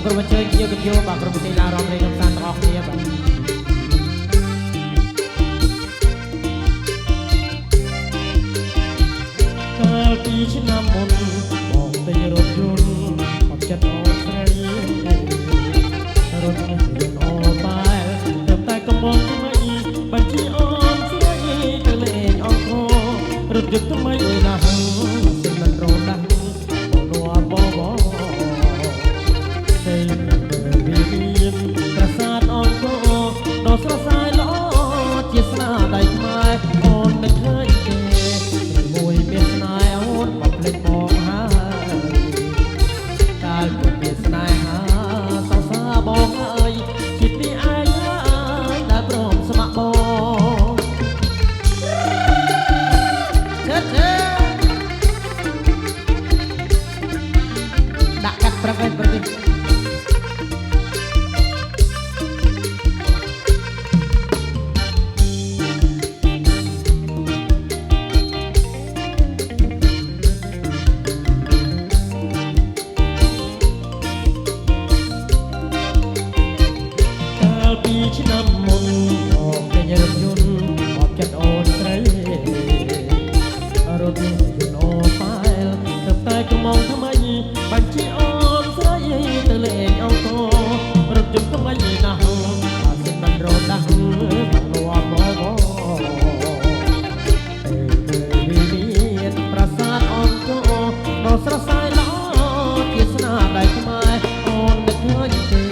ក្រុមអញ្ជើញជាកញ្ជោបាទក្រុមវិទ្យាឡារំលេងកំសាន្តទាំងអស់គ្នាបាទកាលពីឆ្នាំមុនបងទិញរថយន្តអត់ចិត្តអូនស្រីរថយន្តអូនបែរតែកំបងថ្មីបញ្ជីអូនស្រីទៅលេងអង្គរថយន្តថ្មីណាស់សិនមិនរត់ដាស់បងនួបបទេវិមានប្រាសាទអង្គដ៏ស្រស់ស្រាយល្អជាស្នាដៃខ្មែរអូនមិនឃើញទេមួយមានស្នេហ៍អូនបំភ្លេចបងហើយកាលពុតមានស្នេហាសង្សារបងអើយជាតិនេះឯងហើយដែលព្រមស្ម័គ្របងដាក់កាត់ប្រឹកឯងប្រឹកឆ្នាំមុនមកពេញរថយន្តមកចិត្តអូនស្រីរថយន្តអូនប៉ែលទៅតែកំងថ្មីបញ្ជីអូនស្រីទៅលេងអង្គរថយន្តថ្មីណាស់បើសិនមិនរត់ដាស់បងនួបបវិមានប្រាសាទអង្គដ៏ស្រស់ស្រាយល្អជាស្នាដៃខ្មែរអូនមិនឃើញទេ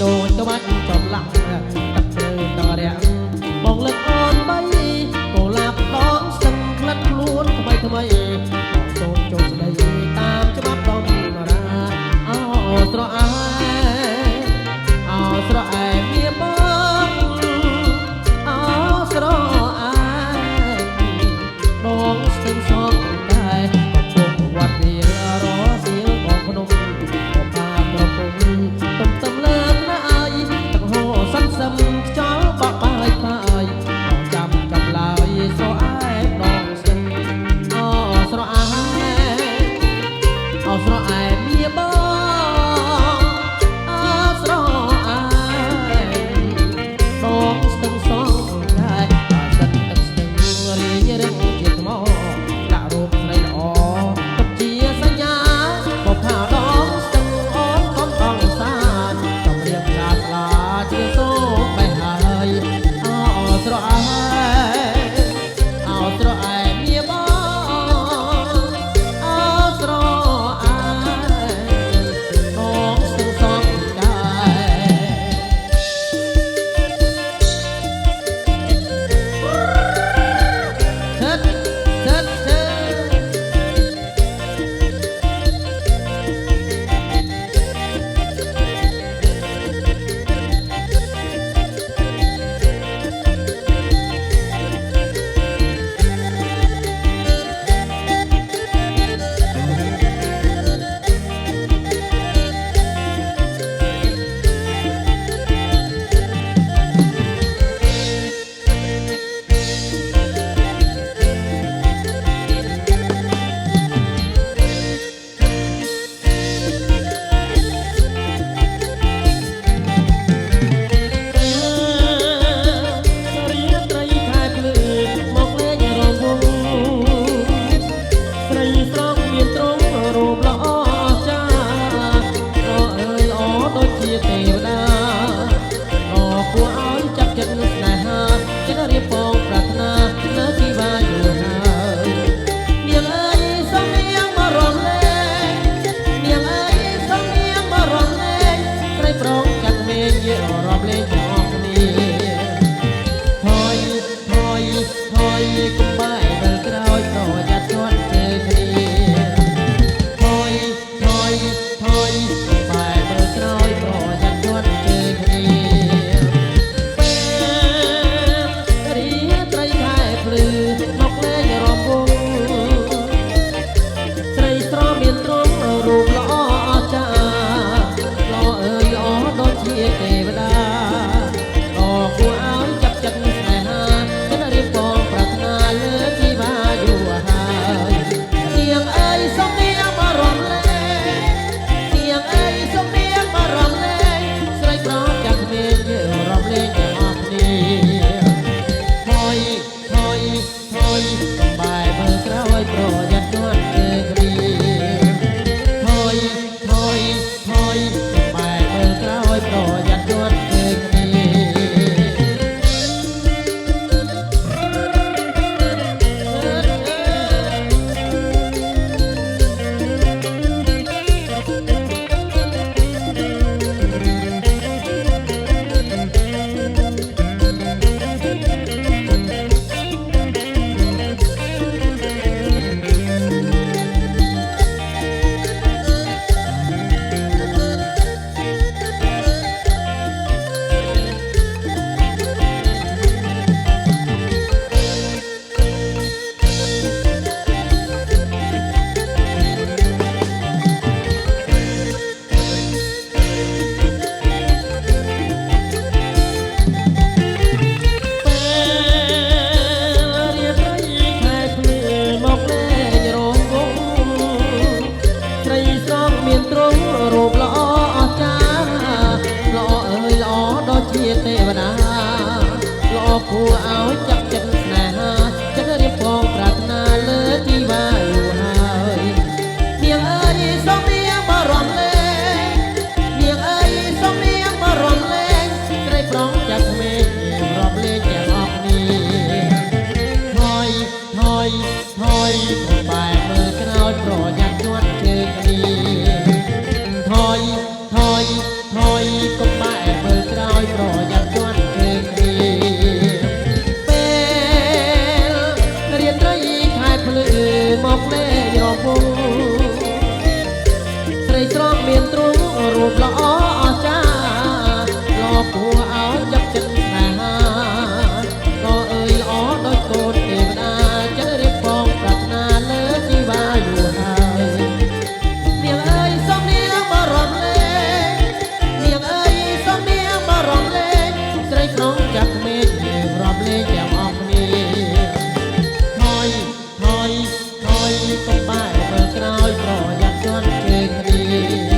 ដូចក្បាច់ចំឡាក់ទឹកភ្លើងតរាំងបងលើកអូនបីកូលាបដងស្ទឹងក្លិនខ្លួនថ្មីថ្មីបងសូមចូលស្ដីតាម ទ្រង់រូបល្អអស្ចារ្យល្អអើយល្អដូចជាទេវតាល្អគួរឲ្យចាប់ចិត្តស្នេហាចិត្តរៀបផងប្រាថ្នាលើជីវាយូរហើយនាងអើយសូមនាងបរំលែងនាងអើយសូមនាងបរំលែងស្រីប្រុងចាក់មេឃរាប់លេងទាំងអស់គ្នាថយថយថយកុំបែរមើលក្រោយប្រយ័ត្នជាន់ជើងគ្នាថយថយថយកុំបែរមើលក្រោយប្រយ័ត្នជាន់ជើងគ្នាពេលរៀនត្រីខែភ្លឺមកលេងរពងស្រីស្រស់មានទ្រង់រូបល្អអស្ចារ្យល្អគួរឲ្យចាប់ចិត្តស្នេហាល្អអើយល្អដូចកូនទេវតាចិត្តរៀបផងប្រាថ្នាលើជីវាយូរហើយនាងអើយសូមនាងបរំលែងនាងអើយសូមនាងបរំលែងស្រីក្នុងចាក់មេឃរាប់លេងទាំងអស់គ្នាថយថយថយកុំបែរមើលក្រោយប្រយ័ត្នជាន់ជើងគ្នា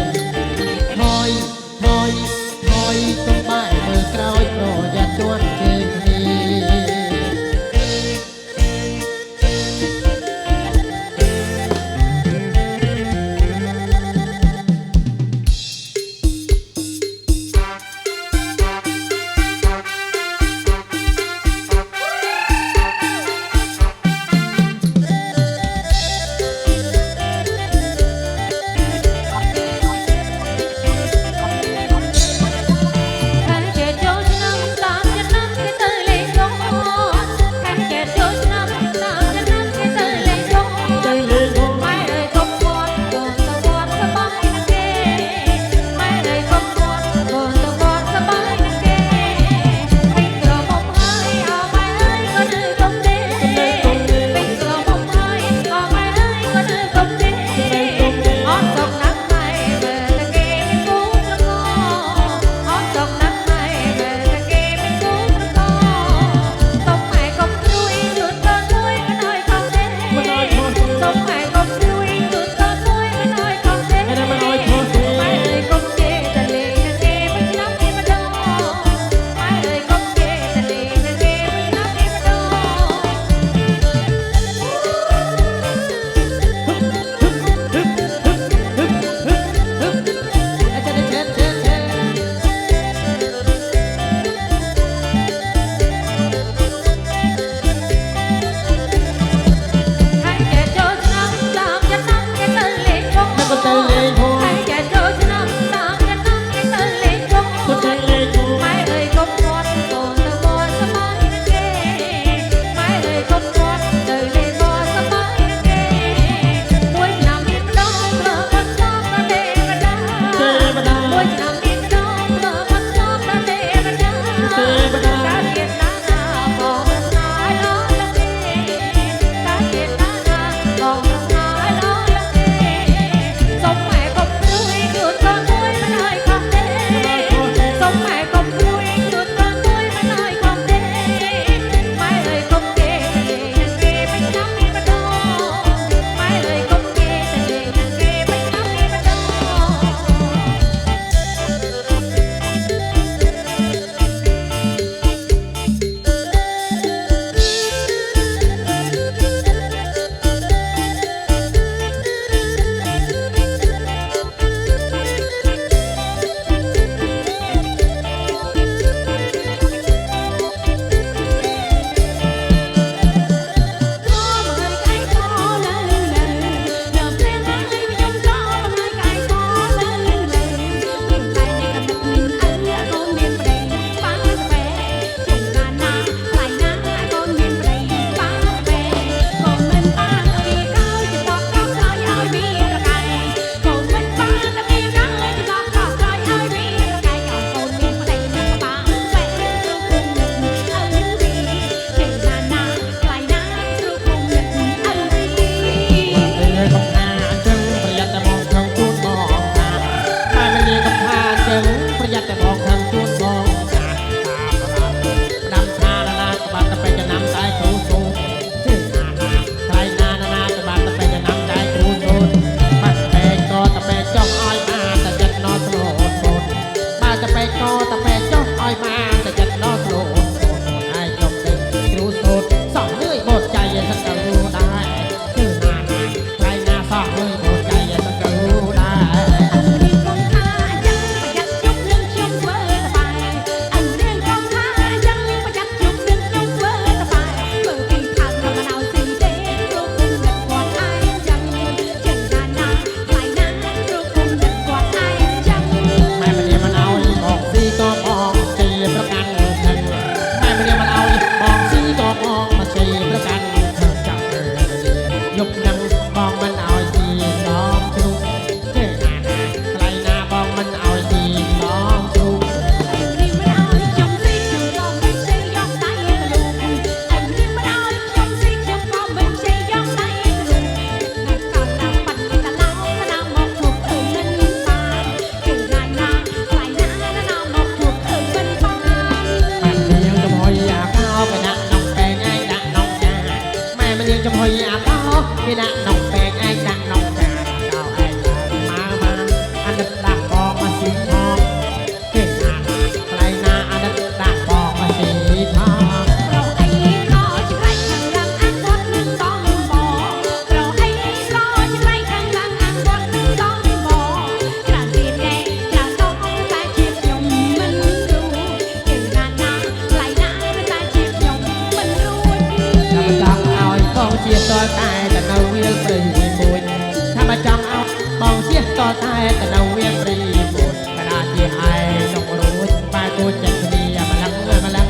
តែទៅនៅវាព្រីពុតកដាជាឯលោករួចបែរគួចចិត្តគ្នាម្លឹងម្លឹង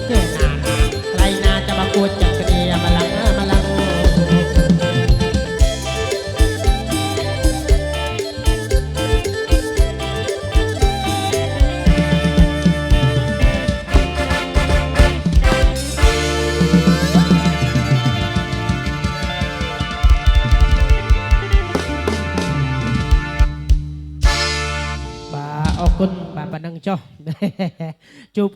គឺណាថ្លៃណាចាំមកគួចចិត្តគ្នាម្លឹងម្លឹងអរគុណបាទប៉ណ្ណឹងចុះជួប